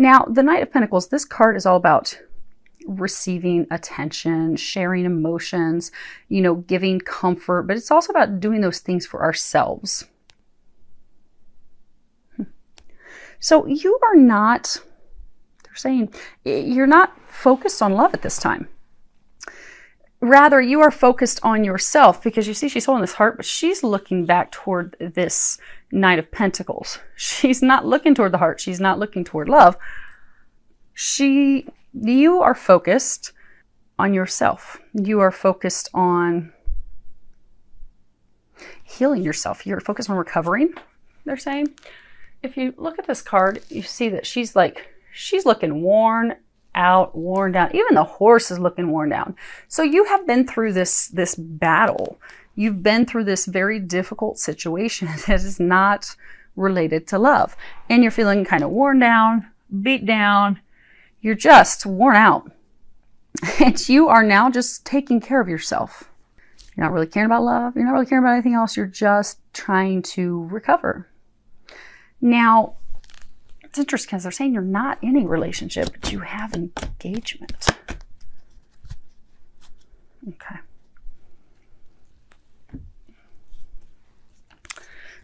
Now, the Knight of Pentacles, this card is all about receiving attention, sharing emotions, you know, giving comfort, but it's also about doing those things for ourselves. So you are not, they're saying, you're not focused on love at this time. Rather, you are focused on yourself, because you see she's holding this heart, but she's looking back toward this Knight of Pentacles. She's not looking toward the heart. She's not looking toward love. You are focused on yourself. You are focused on healing yourself. You're focused on recovering, they're saying. If you look at this card, you see that she's looking worn out, worn down. Even the horse is looking worn down. So you have been through this battle. You've been through this very difficult situation that is not related to love. And you're feeling kind of worn down, beat down. You're just worn out. And you are now just taking care of yourself. You're not really caring about love. You're not really caring about anything else. You're just trying to recover. Now, it's interesting because they're saying you're not in a relationship, but you have engagement. Okay.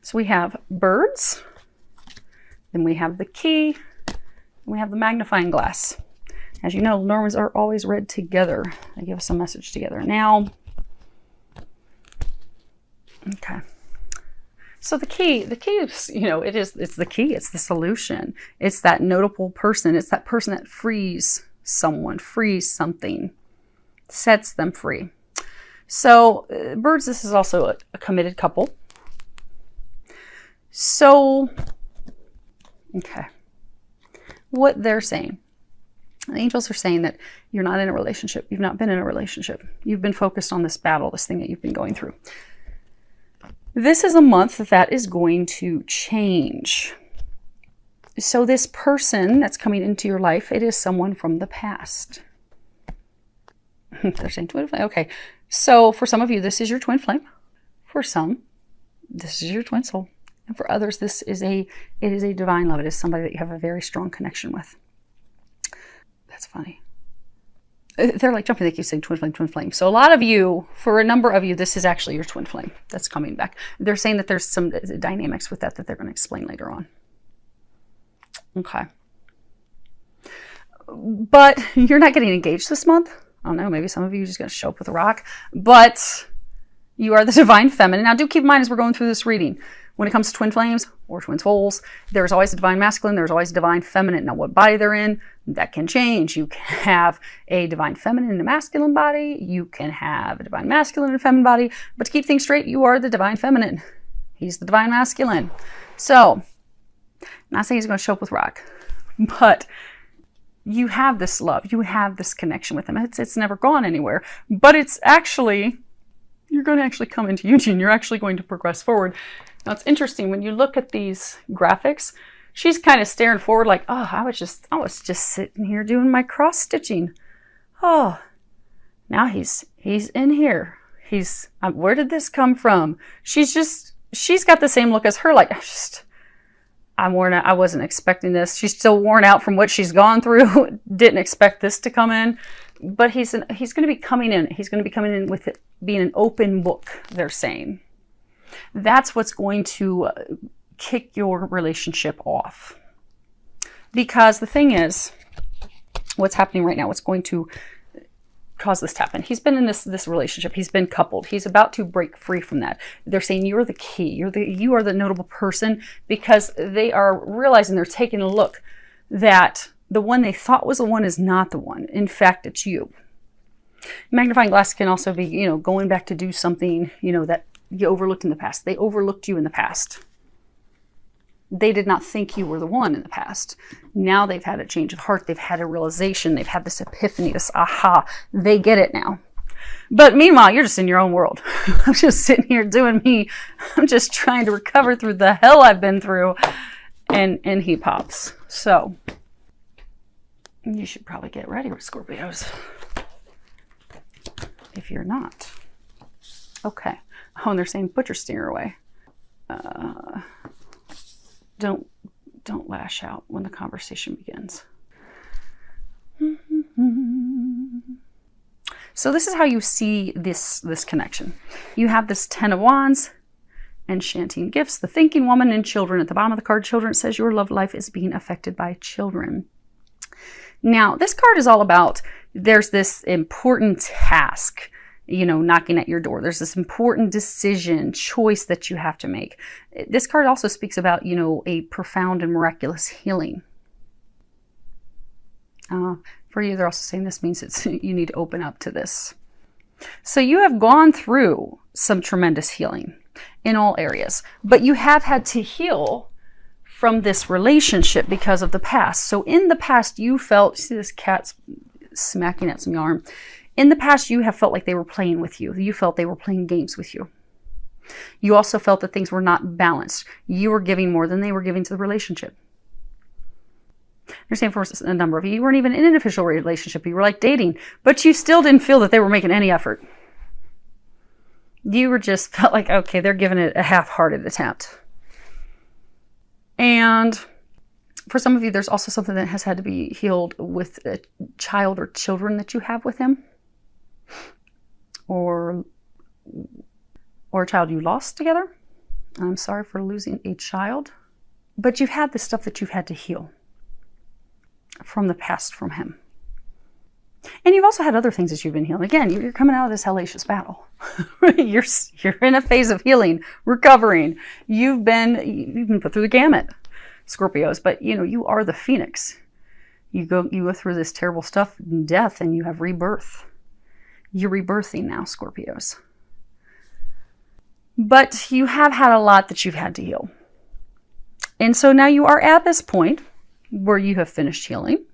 So we have birds, then we have the key, and we have the magnifying glass. As you know, Normans are always read together. They give us a message together. Now, okay. So the key is, you know, it's the key. It's the solution. It's that notable person. It's that person that frees someone, frees something, sets them free. So birds, this is also a committed couple. So, okay. What they're saying, the angels are saying that you're not in a relationship. You've not been in a relationship. You've been focused on this battle, this thing that you've been going through. This is a month that is going to change. So this person that's coming into your life, it is someone from the past. They're saying twin flame. Okay. So for some of you, this is your twin flame. For some, this is your twin soul. And for others, it is a divine love. It is somebody that you have a very strong connection with. That's funny. They're like jumping, they keep saying twin flame, twin flame. So a lot of you, for a number of you, this is actually your twin flame that's coming back. They're saying that there's some dynamics with that they're going to explain later on. Okay. But you're not getting engaged this month. I don't know, maybe some of you are just going to show up with a rock. But you are the divine feminine. Now do keep in mind as we're going through this reading, when it comes to twin flames or twin souls, there's always a divine masculine, there's always a divine feminine. Now what body they're in, that can change. You can have a divine feminine and a masculine body. You can have a divine masculine and a feminine body. But to keep things straight, you are the divine feminine. He's the divine masculine. So, I'm not saying he's going to show up with rock, but you have this love. You have this connection with him. It's never gone anywhere. But it's actually, you're going to actually come into union. You're actually going to progress forward. Now, it's interesting when you look at these graphics, she's kind of staring forward like, oh, I was just sitting here doing my cross stitching. Oh, now he's in here. Where did this come from? She's got the same look as her. Like, I'm worn out. I wasn't expecting this. She's still worn out from what she's gone through. Didn't expect this to come in, but he's going to be coming in. He's going to be coming in with it being an open book, they're saying. That's what's going to kick your relationship off. Because the thing is, what's happening right now, what's going to cause this to happen? He's been in this relationship. He's been coupled. He's about to break free from that. They're saying you're the key. You are the notable person, because they are realizing, they're taking a look that the one they thought was the one is not the one. In fact, it's you. Magnifying glass can also be, going back to do something, that you overlooked in the past. They overlooked you in the past. They did not think you were the one in the past. Now they've had a change of heart. They've had a realization. They've had this epiphany, this aha. They get it now. But meanwhile, you're just in your own world. I'm just sitting here doing me. I'm just trying to recover through the hell I've been through. And he pops. So you should probably get ready with Scorpios. If you're not. Okay. Oh, and they're saying put your stinger away. Don't Don't lash out when the conversation begins. So this is how you see this connection. You have this Ten of Wands, enchanting gifts, the thinking woman, and children. At the bottom of the card, children, it says your love life is being affected by children. Now, this card is all about, there's this important task, knocking at your door. There's this important decision, choice that you have to make. This card also speaks about, a profound and miraculous healing. For you, they're also saying this means you need to open up to this. So you have gone through some tremendous healing in all areas, but you have had to heal from this relationship because of the past. So in the past, you felt, see this cat's smacking at some yarn. In the past, you have felt like they were playing with you. You felt they were playing games with you. You also felt that things were not balanced. You were giving more than they were giving to the relationship. You're saying for a number of you weren't even in an official relationship. You were like dating, but you still didn't feel that they were making any effort. You were just felt like, okay, they're giving it a half-hearted attempt. And for some of you, there's also something that has had to be healed with a child or children that you have with him. Or a child you lost together. I'm sorry for losing a child. But you've had this stuff that you've had to heal from the past from him. And you've also had other things that you've been healing. Again, you're coming out of this hellacious battle. You're in a phase of healing, recovering. You've been put through the gamut, Scorpios. But you are the phoenix. You go through this terrible stuff, death, and you have rebirth. You're rebirthing now, Scorpios. But you have had a lot that you've had to heal. And so now you are at this point where you have finished healing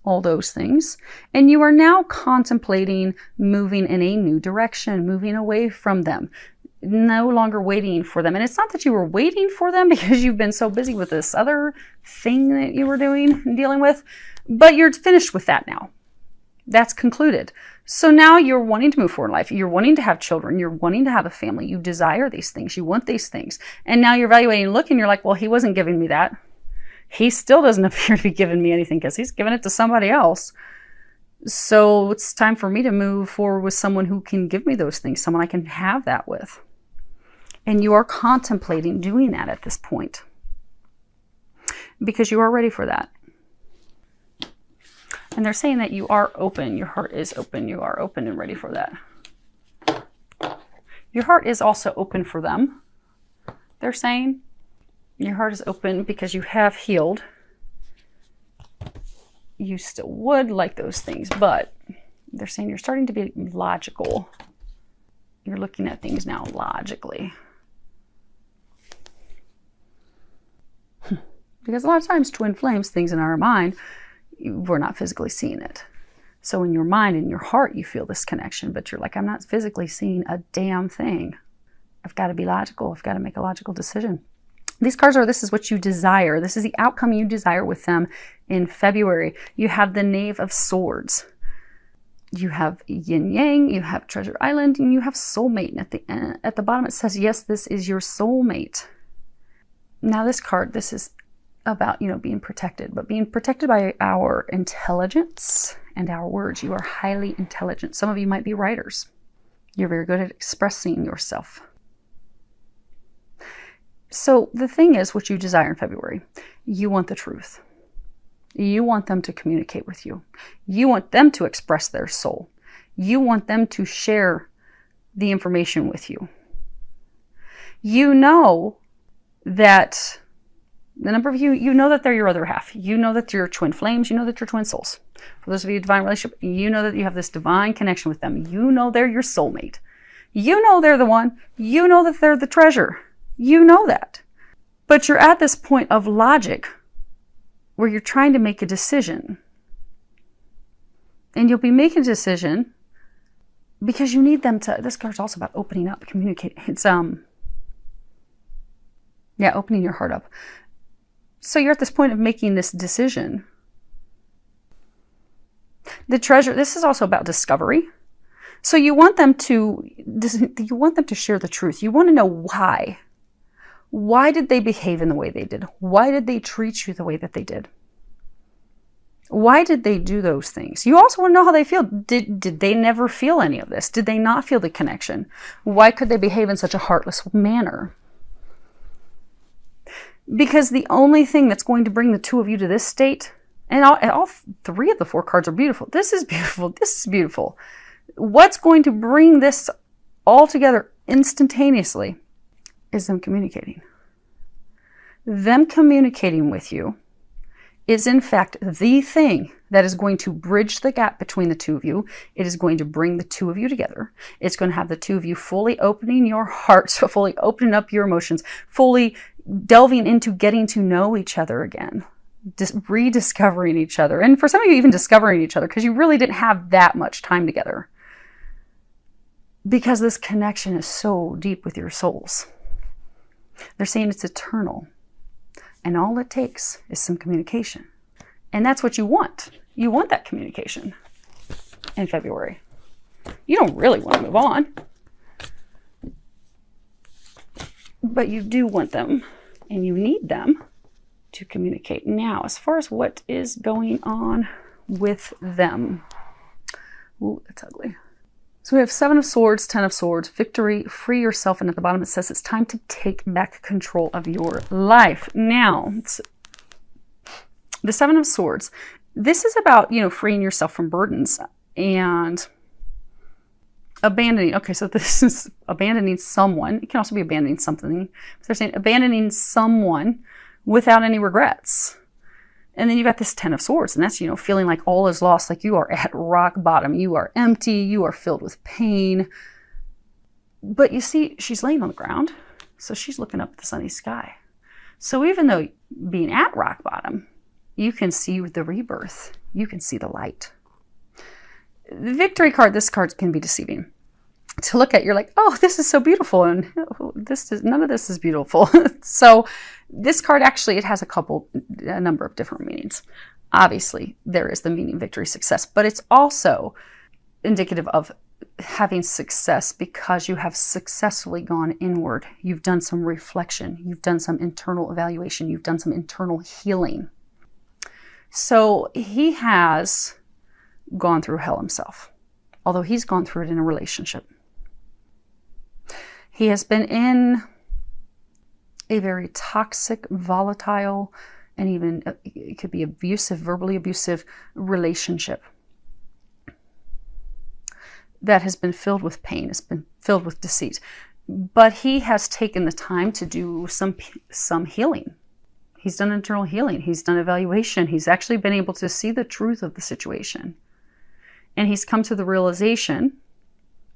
all those things, and you are now contemplating moving in a new direction, moving away from them, no longer waiting for them. And it's not that you were waiting for them because you've been so busy with this other thing that you were doing and dealing with, but you're finished with that now. That's concluded. So now you're wanting to move forward in life. You're wanting to have children. You're wanting to have a family. You desire these things. You want these things. And now you're evaluating and looking, you're like, well, he wasn't giving me that. He still doesn't appear to be giving me anything because he's giving it to somebody else. So it's time for me to move forward with someone who can give me those things, someone I can have that with. And you are contemplating doing that at this point because you are ready for that. And they're saying that you are open. Your heart is open. You are open and ready for that. Your heart is also open for them. They're saying your heart is open because you have healed. You still would like those things, but they're saying you're starting to be logical. You're looking at things now logically. Because a lot of times twin flames, things in our mind, we're not physically seeing it. So in your mind and your heart, you feel this connection, but you're like, I'm not physically seeing a damn thing. I've got to be logical. I've got to make a logical decision. These cards are, this is what you desire. This is the outcome you desire with them in February. You have the Knave of Swords. You have Yin Yang, you have Treasure Island, and you have Soulmate. And at the bottom it says, yes, this is your soulmate. Now this card, this is about, being protected, but being protected by our intelligence and our words. You are highly intelligent. Some of you might be writers. You're very good at expressing yourself. So the thing is, what you desire in February, you want the truth. You want them to communicate with you. You want them to express their soul. You want them to share the information with you. You know that the number of you know that they're your other half. You know that you're twin flames. You know that you're twin souls. For those of you in divine relationship, you know that you have this divine connection with them. You know they're your soulmate. You know they're the one. You know that they're the treasure. You know that. But you're at this point of logic where you're trying to make a decision. And you'll be making a decision because you need them to, this card's also about opening up, communicating. It's, opening your heart up. So you're at this point of making this decision. The treasure, this is also about discovery. So you want them to share the truth. You want to know why. Why did they behave in the way they did? Why did they treat you the way that they did? Why did they do those things? You also want to know how they feel. Did they never feel any of this? Did they not feel the connection? Why could they behave in such a heartless manner? Because the only thing that's going to bring the two of you to this state, and all three of the four cards are beautiful. This is beautiful. This is beautiful. What's going to bring this all together instantaneously is them communicating. Them communicating with you is in fact the thing that is going to bridge the gap between the two of you. It is going to bring the two of you together. It's going to have the two of you fully opening your hearts, fully opening up your emotions, fully delving into getting to know each other again, rediscovering each other. And for some of you, even discovering each other, because you really didn't have that much time together. Because this connection is so deep with your souls. They're saying it's eternal. And all it takes is some communication. And that's what you want. You want that communication in February. You don't really want to move on. But you do want them, and you need them to communicate. Now, as far as what is going on with them. Ooh, that's ugly. So we have 7 of Swords, 10 of Swords, victory, free yourself. And at the bottom it says it's time to take back control of your life. Now, the 7 of Swords. This is about, freeing yourself from burdens and abandoning. Okay, so this is abandoning someone. It can also be abandoning something. They're saying abandoning someone without any regrets. And then you've got this 10 of Swords, and that's, feeling like all is lost, like you are at rock bottom. You are empty. You are filled with pain. But you see, she's laying on the ground, so she's looking up at the sunny sky. So even though being at rock bottom, you can see the rebirth. You can see the light. The victory card, this card can be deceiving. To look at, you're like, oh, this is so beautiful, and none of this is beautiful. So this card actually, it has a number of different meanings. Obviously, there is the meaning victory, success, but it's also indicative of having success because you have successfully gone inward. You've done some reflection. You've done some internal evaluation. You've done some internal healing. So he has gone through hell himself, although he's gone through it in a relationship. He has been in a very toxic, volatile, and even it could be abusive, verbally abusive relationship that has been filled with pain, has been filled with deceit. But he has taken the time to do some healing. He's done internal healing. He's done evaluation. He's actually been able to see the truth of the situation. And he's come to the realization,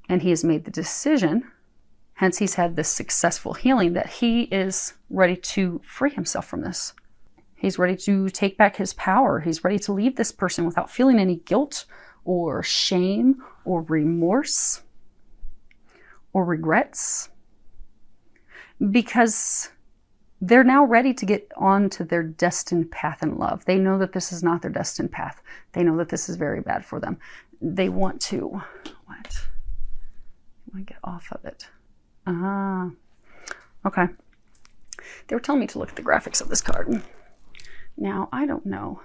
and he has made the decision, hence he's had this successful healing, that he is ready to free himself from this. He's ready to take back his power. He's ready to leave this person without feeling any guilt or shame or remorse or regrets, because they're now ready to get on to their destined path in love. They know that this is not their destined path. They know that this is very bad for them. They want to, I want to get off of it. Okay. They were telling me to look at the graphics of this card. Now, I don't know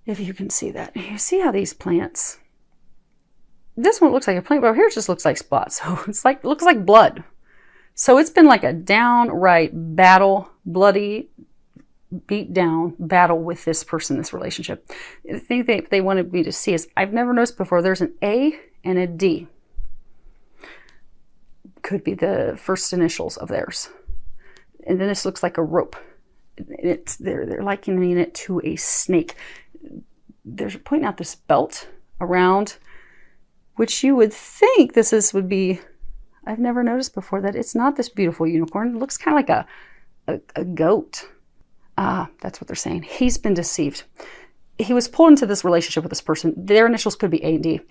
if you can see that. You see how these plants, this one looks like a plant, but over here it just looks like spots. So it looks like blood. So it's been like a downright battle, bloody, beat down battle with this person, this relationship. The thing they wanted me to see is, I've never noticed before, there's an A and a D. Could be the first initials of theirs. And then this looks like a rope. They're likening it to a snake. They're pointing out this belt around, which you would think would be, I've never noticed before that it's not this beautiful unicorn. It looks kind of like a goat. That's what they're saying. He's been deceived. He was pulled into this relationship with this person. Their initials could be A and D.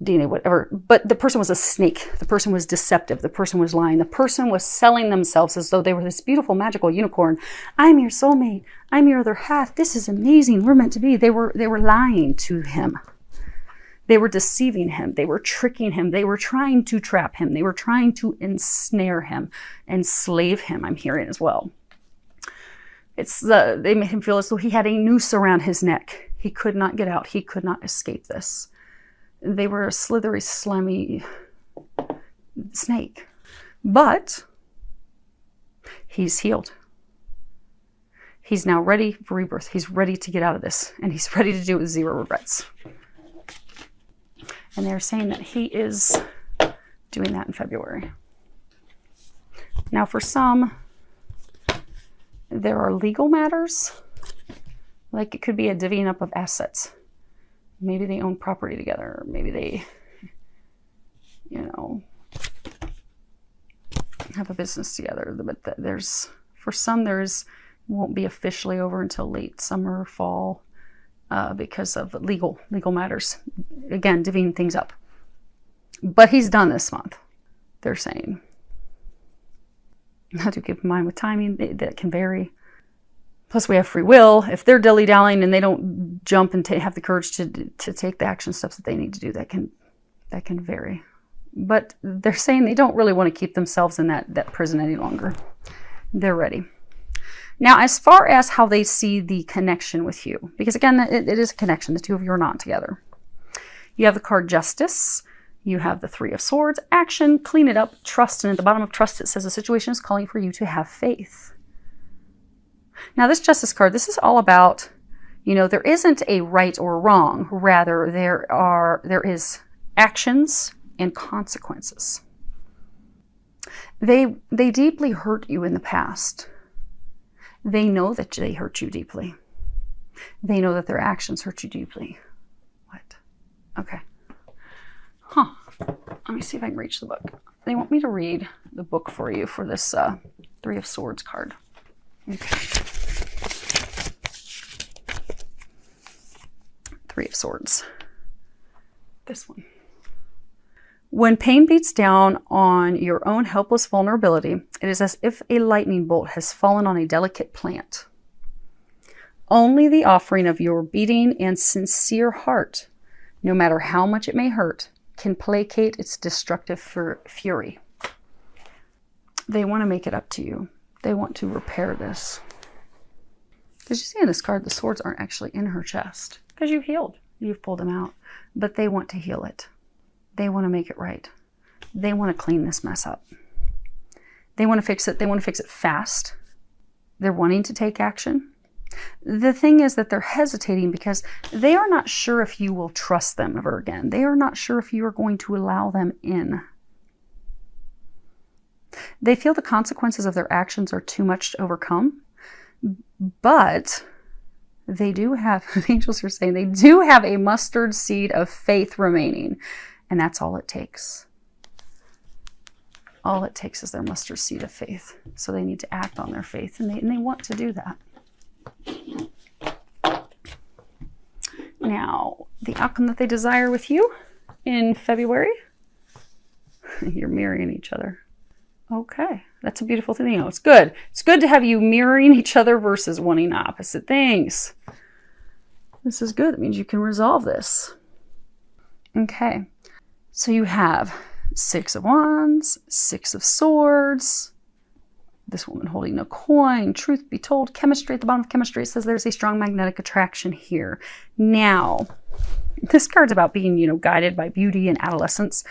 DNA, whatever. But the person was a snake. The person was deceptive. The person was lying. The person was selling themselves as though they were this beautiful, magical unicorn. I'm your soulmate. I'm your other half. This is amazing. We're meant to be. They were lying to him. They were deceiving him. They were tricking him. They were trying to trap him. They were trying to ensnare him, enslave him, I'm hearing as well. They made him feel as though he had a noose around his neck. He could not get out. He could not escape this. They were a slithery, slimy snake. But he's healed. He's now ready for rebirth. He's ready to get out of this. And he's ready to do it with 0 regrets. And they're saying that he is doing that in February. Now for some, there are legal matters. Like it could be a divvying up of assets. Maybe they own property together. Maybe they, have a business together. But for some, won't be officially over until late summer or fall because of legal matters. Again, divvying things up. But he's done this month, they're saying. Have to keep in mind with timing, that can vary. Plus, we have free will. If they're dilly-dallying and they don't jump and have the courage to take the action steps that they need to do, that can vary. But they're saying they don't really want to keep themselves in that prison any longer. They're ready. Now, as far as how they see the connection with you, because again, it is a connection. The two of you are not together. You have the card Justice. You have the 3 of Swords. Action, clean it up, trust. And at the bottom of trust, it says the situation is calling for you to have faith. Now, this Justice card, this is all about, there isn't a right or wrong. Rather, there is actions and consequences. They deeply hurt you in the past. They know that they hurt you deeply. They know that their actions hurt you deeply. What? Okay. Let me see if I can reach the book. They want me to read the book for you for this 3 of Swords card. Okay. 3 of Swords. This one. When pain beats down on your own helpless vulnerability, it is as if a lightning bolt has fallen on a delicate plant. Only the offering of your beating and sincere heart, no matter how much it may hurt, can placate its destructive fury. They want to make it up to you. They want to repair this. Because you see in this card, the swords aren't actually in her chest. Because you've healed. You've pulled them out. But they want to heal it. They want to make it right. They want to clean this mess up. They want to fix it. They want to fix it fast. They're wanting to take action. The thing is that they're hesitating because they are not sure if you will trust them ever again. They are not sure if you are going to allow them in. They feel the consequences of their actions are too much to overcome, but they do have, the angels are saying, they do have a mustard seed of faith remaining, and that's all it takes. All it takes is their mustard seed of faith. So they need to act on their faith, and they want to do that. Now, the outcome that they desire with you in February, you're mirroring each other. Okay, that's a beautiful thing. It's good. It's good to have you mirroring each other versus wanting opposite things. This is good. It means you can resolve this. Okay, so you have 6 of Wands, 6 of Swords, this woman holding a coin, truth be told, chemistry. At the bottom of chemistry, it says there's a strong magnetic attraction here. Now, this card's about being, guided by beauty and adolescence.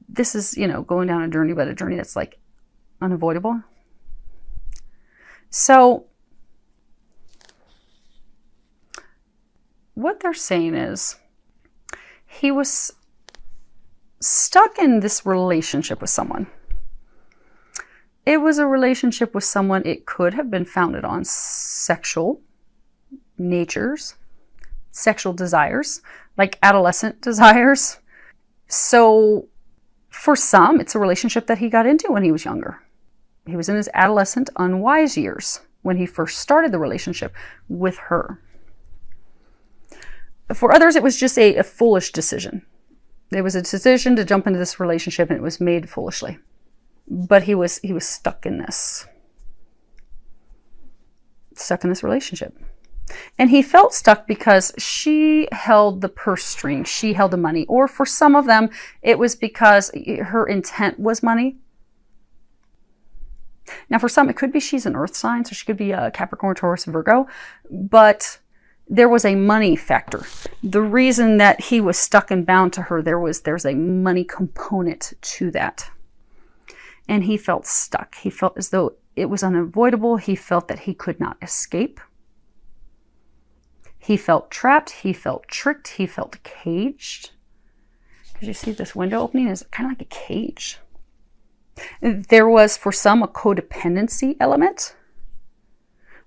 This is, going down a journey, but a journey that's like unavoidable. So what they're saying is he was stuck in this relationship with someone. It was a relationship with someone. It could have been founded on sexual natures, sexual desires, like adolescent desires. So for some, it's a relationship that he got into when he was younger. He was in his adolescent, unwise years when he first started the relationship with her. For others, it was just a foolish decision. There was a decision to jump into this relationship, and it was made foolishly. But he was stuck in this. Stuck in this relationship. And he felt stuck because she held the purse string. She held the money. Or for some of them, it was because her intent was money. Now, for some, it could be she's an earth sign, so she could be a Capricorn, Taurus, Virgo. But there was a money factor. The reason that he was stuck and bound to her, there's a money component to that. And he felt stuck. He felt as though it was unavoidable. He felt that he could not escape. He felt trapped. He felt tricked. He felt caged. Because you see this window opening is kind of like a cage. There was, for some, a codependency element.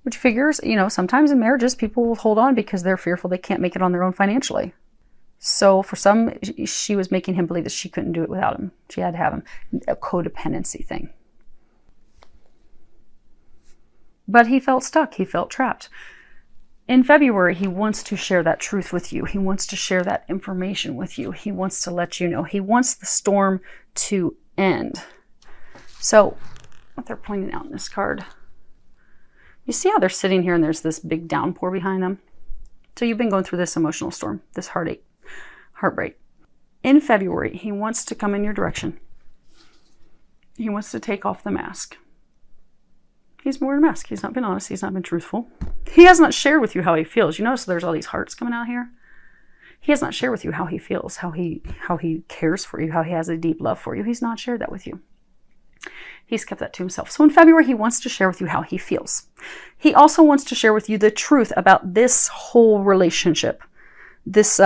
Which figures, sometimes in marriages, people will hold on because they're fearful they can't make it on their own financially. So for some, she was making him believe that she couldn't do it without him. She had to have him. A codependency thing. But he felt stuck. He felt trapped. In February, he wants to share that truth with you. He wants to share that information with you. He wants to let you know. He wants the storm to end. So, what they're pointing out in this card, you see how they're sitting here and there's this big downpour behind them? So you've been going through this emotional storm, this heartache, heartbreak. In February, he wants to come in your direction. He wants to take off the mask. He's wearing a mask. He's not been honest. He's not been truthful. He has not shared with you how he feels. You notice there's all these hearts coming out here? He has not shared with you how he feels, how he cares for you, how he has a deep love for you. He's not shared that with you. He's kept that to himself. So in February, he wants to share with you how he feels. He also wants to share with you the truth about this whole relationship. This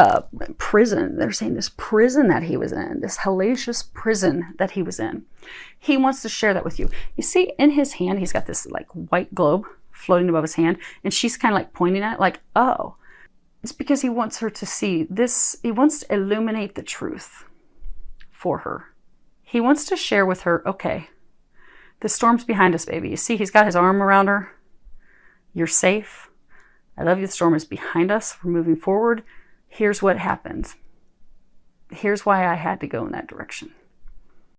prison, they're saying this prison that he was in, this hellacious prison that he was in. He wants to share that with you. You see in his hand, he's got this like white globe floating above his hand, and she's kind of like pointing at it like, oh. It's because he wants her to see this. He wants to illuminate the truth for her. He wants to share with her, okay, the storm's behind us, baby. You see, he's got his arm around her. You're safe. I love you. The storm is behind us. We're moving forward. Here's what happened. Here's why I had to go in that direction.